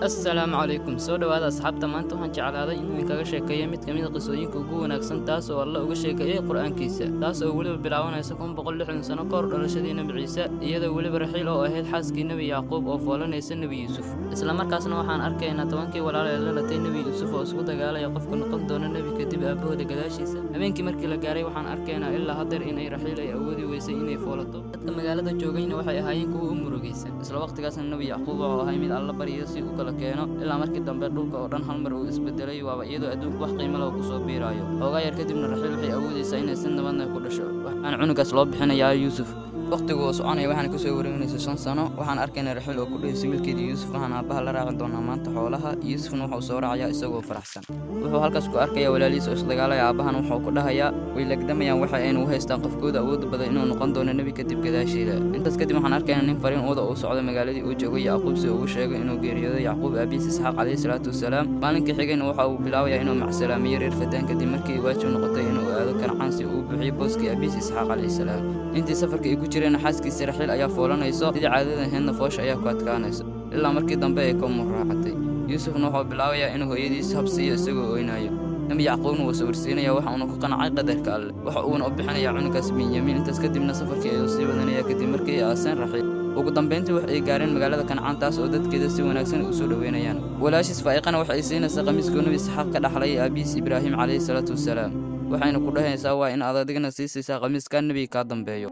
السلام عليكم soo dhawaada asxaabta maanta waxaan jeclaaday inuu kaga sheekeeyo mid kamid ah qisooyinka ugu wanaagsan taas oo Allah uga sheekeeyay Qur'aankiisa taas oo waliba bilaabanaysa 160 sano ka hor dhalashadii Nabi Ciise iyadoo waliba Raxiil oo ahayd xaaskii Nabi Yaaqoob oo foolanaysa Nabi Yuusuf isla markaasna waxaan arkaynaa tobankii walaal ee la latay Nabi Yuusuf oo isku dagaalaya qofka noqon doona nabi kadib aabahooda gadaashiisa habeenkii markii la gaaray waxaan arkaynaa ilaa hadda inay Raxiil ay awoodi weysay inay foolato dadka magaalada joogayna waxay ahaayeen kuwa u murugaysan isla waqtigaasna Nabi Yaaqoob oo ahaa mid Allah bariyo si uu kala keeno ilaa markii dambe dhulka oo dhan hal mar uu isbedelay waaba iyadoo adduunka wax qiimo leh ku soo biirayo ogaa yar kadibna Raxiil waxay awoodaysaa inay si nabad ah ku dhasho waxaan cunugaas loo bixinayaa Yuusuf waqtigu oo soconaya waxaan ku soo wareegnaysaa 5 sano waxaan arkaynaa Raxiil oo ku dhaysay wiilkeedii Yuusuf waxaan aabaha la raaci doonaa maanta xoolaha Yuusufna wuxuu soo raacayaa isagoo faraxsan wuxuu halkaas ku arkayaa walaalihiis oo isdagaalaya aabahana wuxuu ku dhahayaa way lagdamayaan waxa aynu u haystaan qofkooda awood badan inuu noqon doono nabi kadib gadaasheeda intaas kadib waxaan arkaynaa nin fariin wada oo socda magaaladii uu joogay Yaaqoob si uu sheegay inuu geeriyooday Yaaqoob aabihiis Isxaaq alayhi salaatu wasalaam maalinkii xigayna waxa uu bilaabayaa inuu macsalaamiyo reer fadaan kadib markii waajib noqotay inuu aado Kancaan si uu bixiyo booskii aabihiis Isxaaq alayhi salaam intii safarka ay ku jireen xaaskiisa Raxiil ayaa foolanayso sidii caadada ahaydna foosha ayaa ku adkaanayso ilaa markii dambe ay ka muraacatay Yuusufna wuxuu bilaabayaa inuu hooyadiis habsiyo isagoo oynayo Nabi Yaaqoobna wuu sawirsiinaya waxa uu ku qancay qadarka Alle waxa uu u bixinayaa cunugaas Benyamin intaas kadibna safarkii ayuu sii wadanaya kadib markii ay aaseen Raxiil ugu dambeyntii wax ay gaareen magaalada Kancaan taas oo dadkeeda si wanaagsan u soo dhaweynayaan walaashiis Faa'iqana waxa ay siinaysaa qamiiska Nabi Isxaaq ka dhaxlay aabihiis Ibraahim alayhi salaatu wasalaam waxayna ku dhahaysaa waa in aad adigna siisaysaa qamiiska nabi ka dambeeyo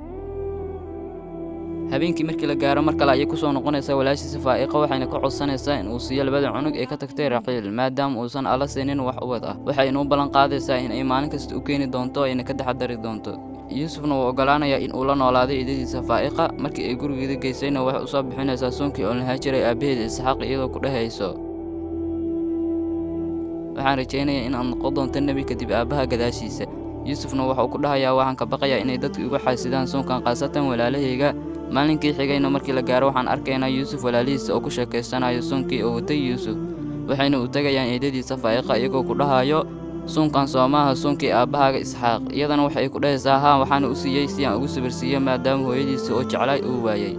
habeenkii markii la gaaro mar kale ayay ku soo noqonaysaa walaashiisa Faa'iqa waxayna ka codsanaysaa in uu siiyo labada cunug ee ka tagtay Raxiil maadaama uusan alla siinin wax u wada waxayna u ballan qaadaysaa in ay maalin kasta u keeni doonto ayna ka taxadari doonto Yuusufna wuu ogolaanayaa in uu la noolaado idadiisa Faa'iqa markii ay gurigeeda geysayna wax u soo bixinaysaa soonkii oo la haajiray aabaheed Isxaaq iyadoo ku dhahayso waxaan rajaynayaa in aan noqon doonto nabi kadib aabaha gadaashiisa Yuusufna wuxuu ku dhahayaa waxaan ka baqayaa inay dadku igu xaasidaan soonkan qaasatan walaalahayga maalinkii xigayna markii la gaaro waxaan arkaynaa Yuusuf walaalihiisa oo ku sheekaysanayo soonkii oo watay Yuusuf waxayna u tagayaan eedadiisa Faa'iqa iyagoo ku dhahayo soonkan Soomaha soonkii aabahaaga Isxaaq iyadana waxay ku dhahaysaa haa waxaan u siiyay si aan ugu sabirsiiyo maadaama hooyadiisa oo jeclay uu waayay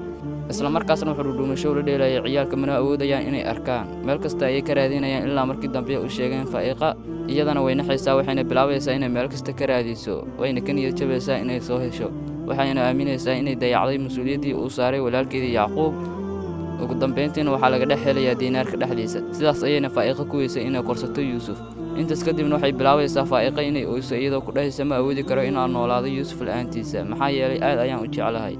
isla markaasna wuxuu dhuumasho la dheelayay ciyaalka mana awoodayaan inay arkaan meel kasta ay ka raadinayaan ilaa markii dambe u sheegeen Faa'iqa iyadana way naxaysaa waxayna bilaabaysaa inay meel kasta ka raadiso wayna ka niyad jabaysaa inay soo hesho waxayna aaminaysaa inay dayacday mas'uuliyadii uu saaray walaalkeedii Yaaqoob ugu dambeyntiina waxaa laga dhex helayaa diinaarka dhexdiisa sidaas ayayna Faa'iqa ku weysay inay korsato Yuusuf intaas kadibna waxay bilaabaysaa Faa'iqa inay oyso iyadoo ku dhahaysa ma awoodi karo inaan noolaado Yuusuf la'aantiisa maxaa yeelay aad ayaan u jeclahay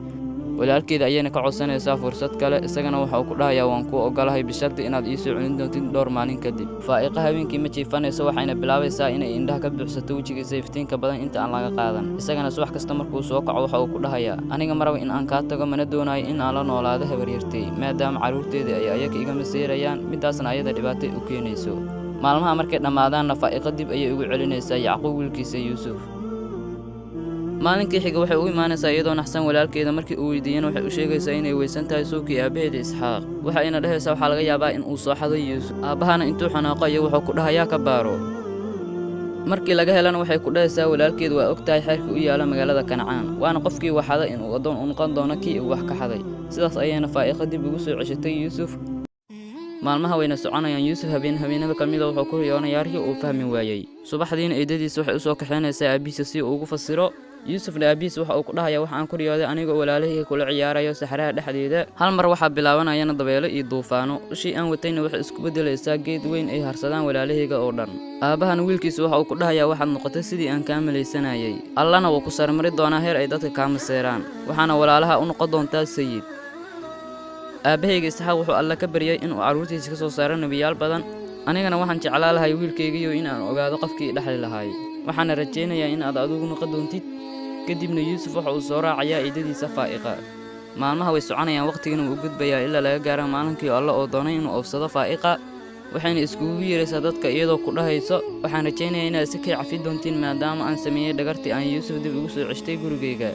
walaalkeeda ayayna ka codsanaysaa fursad kale isagana waxa uu ku dhahayaa waan ku ogolahay bisharti inaad ii soo celin doontid dhowr maalin kadib Faa'iqa habeenkii ma jiifanayso waxayna bilaabaysaa inay indhaha ka buuxsato wajigiisa iftiinka badan inta aan laga qaadan isagana subax kasta markuu soo kaco waxa uu ku dhahayaa aniga maraba in aan ka tago mana doonayo in aan la noolaado habaryartay maadaama caruurteeda ay ayaga iga masiirayaan midaasna ayada dhibaato u keenayso maalmaha markay dhamaadaanna Faa'iqa dib ayay ugu celinaysaa Yaaqoob wiilkiisa Yuusuf maalinkii xiga waxay u imaanaysaa iyadoo naxsan walaalkeeda markii uu weydiiyana waxay u sheegaysaa inay weysan tahay sookii aabaheed Isxaaq waxayna dhahaysaa waxa laga yaabaa in uu soo xaday Yuusuf aabahana intuu xanaaqo ayuu wuxuu ku dhahayaa ka baaro markii laga helana waxay ku dhahaysaa walaalkeed waa ogtahay xeerka u yaala magaalada Kancaan waana qofkii wax xaday in uu adoon u noqon doono kii uu wax ka xaday sidaas ayayna Faa'iqa dib ugu soo ceshatay Yuusuf maalmaha wayna soconayaan Yuusuf habeenada kamid ah wuxuu ku riyoonayaa arki uu fahmi waayay subaxdiina eedadiisa waxay u soo kaxaynaysaa aabihiisa si uu ugu fasiro Yuusuf aabihiis waxa uu ku dhahayaa waxaan ku riyooday anigoo walaalahayga kula ciyaarayo saxaraha dhexdeeda hal mar waxa bilaabanayana dabeelo iyo duufaano ushii aan watayna waxa isku bedelaysaa geed weyn ay harsadaan walaalahayga oo dhan aabahana wiilkiisa waxa uu ku dhahayaa waxaad noqotay sidii aan ka malaysanayay allana wuu ku sarmari doonaa heer ay dadka ka maseeraan waxaana walaalaha u noqon doontaa sayid aabahayga Isxaaq wuxuu alla ka baryay inuu caruurtiisa ka soo saaro nabiyaal badan anigana waxaan jeclaa lahay wiilkaygiyo in aan ogaado qofkii dhaxli lahaay waxaana rajaynayaa in aad adigu noqon doontid kadibna Yuusuf waxa uu soo raacayaa eedadiisa Faa'iqa maalmaha way soconayaan waqtigana uu gudbayaa ilaa laga gaaro maalinkii Alle oo doonay inuu oofsado Faa'iqa waxayna iskugu yeeraysaa dadka iyadoo ku dhahayso waxaan rajaynayaa inaad si kay cafi doontiin maadaama aan sameeyay dhagartii aan Yuusuf dib ugu soo ceshtay gurigeyga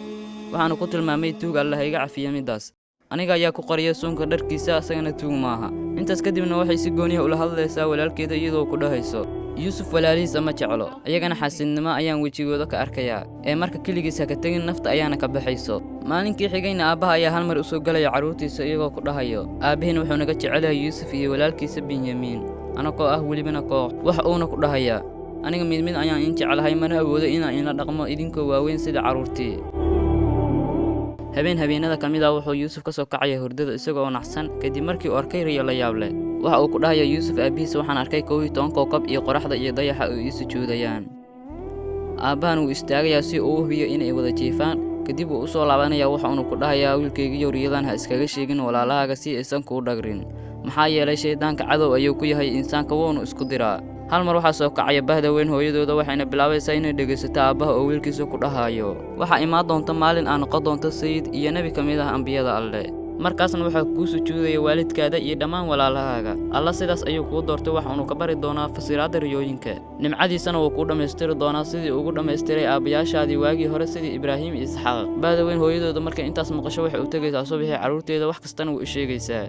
waxaana ku tilmaamay tuug Alle iga cafiya midaas aniga ayaa ku qariya soonka dharkiisa asagana tuug maaha intaas kadibna waxay si gooni ah ula hadlaysaa walaalkeeda iyadoo ku dhahayso Yuusuf walaalihiisa ma jeclo ayagana xasidnimo ayaan wejigooda ka arkayaa ee marka kaligiisa ka tagin nafta ayaana ka baxayso maalinkii xigayna aabbaha ayaa hal mar u soo galaya carruurtiisa iyagoo ku dhahayo aabbahiina wuxuu naga jecel yahay yuusuf iyo walaalkiisa benyamiin anagoo ah welibana koox waxa uuna ku dhahayaa aniga mid mid ayaan in jeclahay mana awoodo inaan ila dhaqmo idinkoo waaweyn sida carruurtii habeenada ka mid ah wuxuu yuusuf ka soo kacaya hurdada isagoo naxsan kadib markii uu arkay riyo la yaab leh waxa uu ku dhahayaa yuusuf aabbihiisa waxaan arkay 11 kookab iyo qoraxda iyo dayaxa oo ii sujuudayaan aabbahan wuu istaagayaa si uu u hubiyo inay wada jiifaan kadib wuu u soo laabanayaa waxaanu ku dhahayaa wiilkaygiiyo riyadan ha iskaga sheegin walaalahaaga si aysan kuu dhagrin maxaa yeelay shaydaanka cadow ayuu ku yahay insaanka wuuna isku diraa hal mar waxaa soo kacaya bahda weyn hooyadooda waxayna bilaabaysaa inay dhegaysato aabbaha oo wiilkiisa ku dhahayo waxaa imaan doonta maalin aan noqon doonto sayid iyo nebi ka mid ah ambiyada alle markaasna waxaa kuu sujuudaya waalidkaada iyo dhammaan walaalahaaga alla sidaas ayuu kuu doortay waxaanu ka bari doonaa fasiraadda riyooyinka nimcadiisana wuu kuu dhammaystiri doonaa sidii ugu dhammaystiray aabbayaashaadii waagii hore sidii ibraahim iyo isxaaq bahda weyn hooyadooda markay intaas maqasho waxay u tegaysaa subaxii carruurteeda wax kastana wuu u sheegaysaa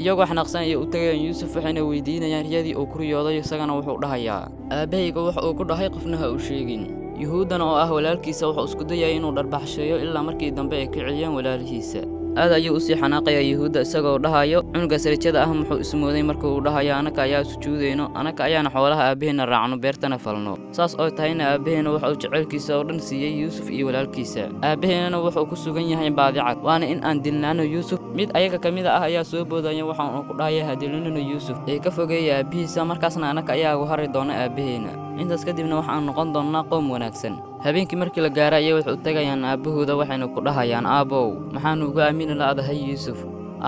iyagoo xanaaqsan ayay u tegayaan yuusuf waxayna weydiinayaan riyadii uu ku riyooday isagana wuxuu dhahayaa aabbahayga waxa uu ku dhahay qofna ha u sheegin yuhuuddana oo ah walaalkiisa wuxuu isku dayay inuu dharbaxsheeyo ilaa markii dambe ay ka celiyeen walaalihiisa aad ayuu u sii xanaaqayaa yuhuudda isagoo dhahayo cunuga sarajada ah muxuu ismooday markuu uu dhahayo anaka ayaa sujuudayno anaka ayaana xoolaha aabbaheena raacno beertana falno saas oo tahayna aabbaheena waxa uu jacaylkiisa oo dhan siiyey yuusuf iyo walaalkiisa aabbaheenana wuxuu ku sugan yahay baadicad waana in aan dilnaano yuusuf mid ayaga ka mid ah ayaa soo boodaya waxaanu ku dhahaya hadilinino yuusuf ee ka fogeeya aabbihiisa markaasna anaka ayaa ugu hari doona aabbaheena intaas kadibna waxaan noqon doonnaa qoom wanaagsan habeenkii markii la gaaray ayay waxay u tegayaan aabbahooda waxayna ku dhahayaan aabbow maxaanu uga aamini la'dahay yuusuf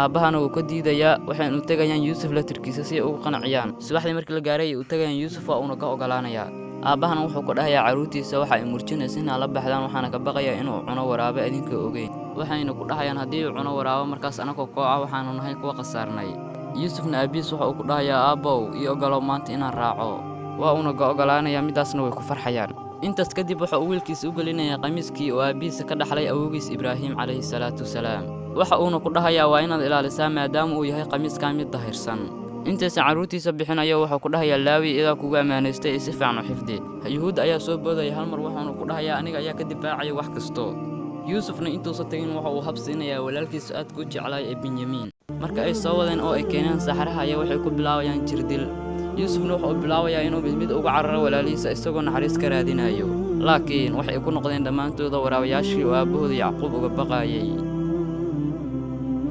aabbahana wuu ka diidayaa waxayna u tegayaan yuusuf latirkiisa si ay ugu qanciyaan subaxdii markii la gaaray ayay u tegayaan yuusuf waa uuna ka ogolaanayaa aabbahana wuxuu ku dhahayaa carruurtiisa waxa ay murjinaysa inaa la baxdaan waxaana ka baqayaa inuu cuno waraabo idinka ogeyn waxayna ku dhahayaan haddii uu cuno waraabo markaas anagoo koox ah waxaanu nahay kuwa khasaarnay yuusufna aabbihiis waxa uu ku dhahayaa aabbow ii ogolow maanta inaan raaco waa uuna ga ogolaanayaa midaasna way ku farxayaan intaas kadib waxa uu wiilkiisa u gelinayaa qamiiskii oo aabbihiisa ka dhaxlay awowgiis ibraahim calayhi salaatu wasalaam waxa uuna ku dhahayaa waa inaad ilaalisaa maadaama uu yahay qamiiskaa mid dahirsan intaysan carruurtiisa bixinayo wuxuu ku dhahayaa laawi idaa kugu ammaanaystay ee si fiican u xifdi yuhuudda ayaa soo boodaya hal mar waxaanu ku dhahayaa aniga ayaa ka difaacaya wax kasto yuusufna intuusan tegin waxa uu habsiinayaa walaalkiisa aad ku jeclaay ee benyamiin marka ay soo wadeen oo ay keeneen saxaraha ayaa waxay ku bilaabayaan jirdil yuusufna wuxuu bilaabayaa inuu mid uga cararo walaalihiisa isagoo naxariis ka raadinayo laakiin waxay ku noqdeen dhammaantooda waraabayaashii oo aabbahooda yacquub uga baqaayay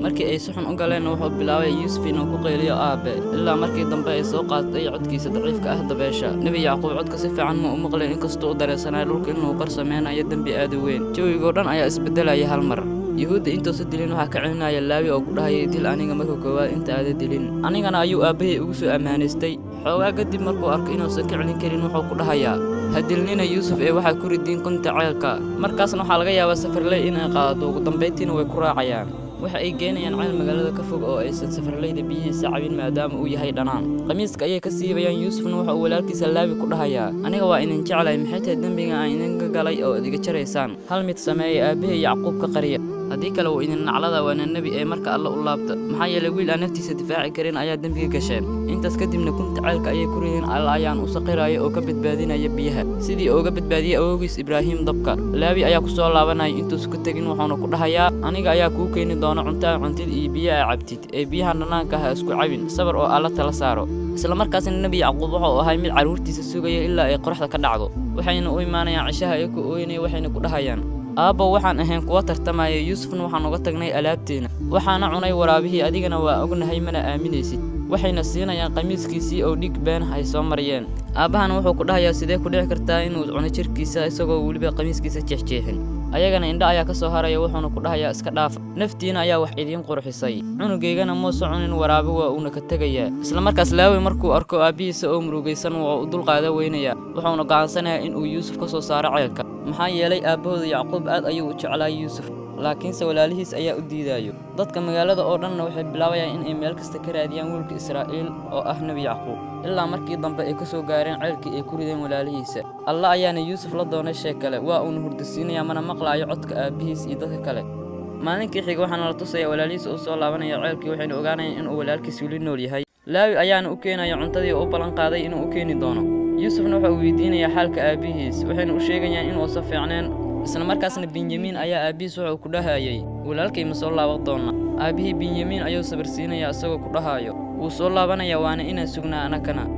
markii ay si xun u galeenna wuxuu bilaabay yuusuf inuu ku qayliyo aabbe ilaa markii dambe ay soo qaatay codkiisa daciifka ah dabeesha nebi yacquub codka si fiican ma u maqleen inkastoo u dareensanayo dhulka inuu kor samaynayo dembi aad u weyn jawigoo dhan ayaa isbeddelaya hal mar yuhuudda intuusa dilin waxaa ka celinaya laawi oo ku dhahayay dil aniga marka koowaad inta aada dilin anigana ayuu aabbahay ugu soo ammaanaystay xoogaa kadib markuu arko inuusan ka celin karin wuxuu ku dhahayaa ha dilnina yuusuf ee waxaa ku ridiin kunta ceelka markaasna waxaa laga yaabaa safarley inay qaadato ugu dambayntiina way ku raacayaan waxa ay geenayaan ceel magaalada ka fog oo aysan safarleyda biyihiisa cabin maadaama uu yahay dhanaan qamiiska ayay ka siibayaan yuusufna waxa uu walaalkiisa laawi ku dhahayaa aniga waa idin jeclay maxay tahay dembiga aan idinka galay oo idiga jaraysaan hal mid sameeyay aabbahay yacquub ka qariya haddii kale wuu idin naclada waana nebi ee marka alla u laabta maxaa yeelay wiil aan naftiisa difaaci karin ayaa dembiga gasheen intaas kadibna kunta ceelka ayay ku rideen alla ayaan u saqiraya oo ka badbaadinaya biyaha sidii uga badbaadiyey awowgiis ibraahim dabka laawi ayaa ku soo laabanaya intuusa ka tegin wuxuuna ku dhahayaa aniga ayaa kuu keeni doona cuntaa cuntid iyo biyo aa cabtid ee biyaha dhanaanka ha isku cabin sabar oo alla tala saaro isla markaasna nebi yacquub wuxuu ahay mid carruurtiisa sugaya ilaa ay qoraxda ka dhacdo waxayna u imaanayaan cishaha ay ku ooynaya waxayna ku dhahayaan aabbo waxaan ahayn kuwa tartamaya yuusufna waxaan uga tagnay alaabteena waxaana cunay waraabihii adigana waa ognahay mana aaminaysid waxayna siinayaan qamiiskiisii oo dhig been ay soo mariyeen aabbahana wuxuu ku dhahayaa sidee ku dhici kartaa inuu cuno jirkiisa isagoo weliba qamiiskiisa jeexjeexin ayagana indha ayaa ka soo haraya wuxuuna ku dhahayaa iska dhaafa naftiina ayaa wax idiin qurxisay cunugaygana muusa cunin waraabi waa uuna ka tegayaa isla markaas laawi markuu arko aabbihiisa oo murugaysan waa u dulqaada weynayaa wuxuuna go'aansanayaa inuu yuusuf ka soo saaro ceelka maxaa yeelay aabbahooda yacquub aad ayuu u jeclaa yuusuf laakiinse walaalihiis ayaa u diidaayo dadka magaalada oo dhanna waxay bilaabayaan in ay meel kasta ka raadiyaan wiilka israa'iil oo ah nebi yacquub ilaa markii dambe ay ka soo gaareen ceelkii ay ku rideen walaalihiisa alla ayaana yuusuf la doonay shay kale waa uuna hurdasiinayaa mana maqlaayo codka aabbihiis iyo dadka kale maalinkii xiga waxaana la tusayaa walaalihiisa u soo laabanaya ceelkii waxayna ogaanayaan inuu walaalkiis weli nool yahay laawi ayaana u keenaya cuntadii oo u ballan qaaday inuu u keeni doono yuusufna waxa uu weydiinayaa xaalka aabbihiis waxayna u sheegayaan inuusan fiicneen isla markaasna Benyamin ayaa aabihiis wuxuu ku dhahayay walaalkay ma soo laaban doona. Aabihii Benyamin ayuu sabir siinayaa isagoo ku dhahayo wuu soo laabanayaa waana inaan sugnaa anakana.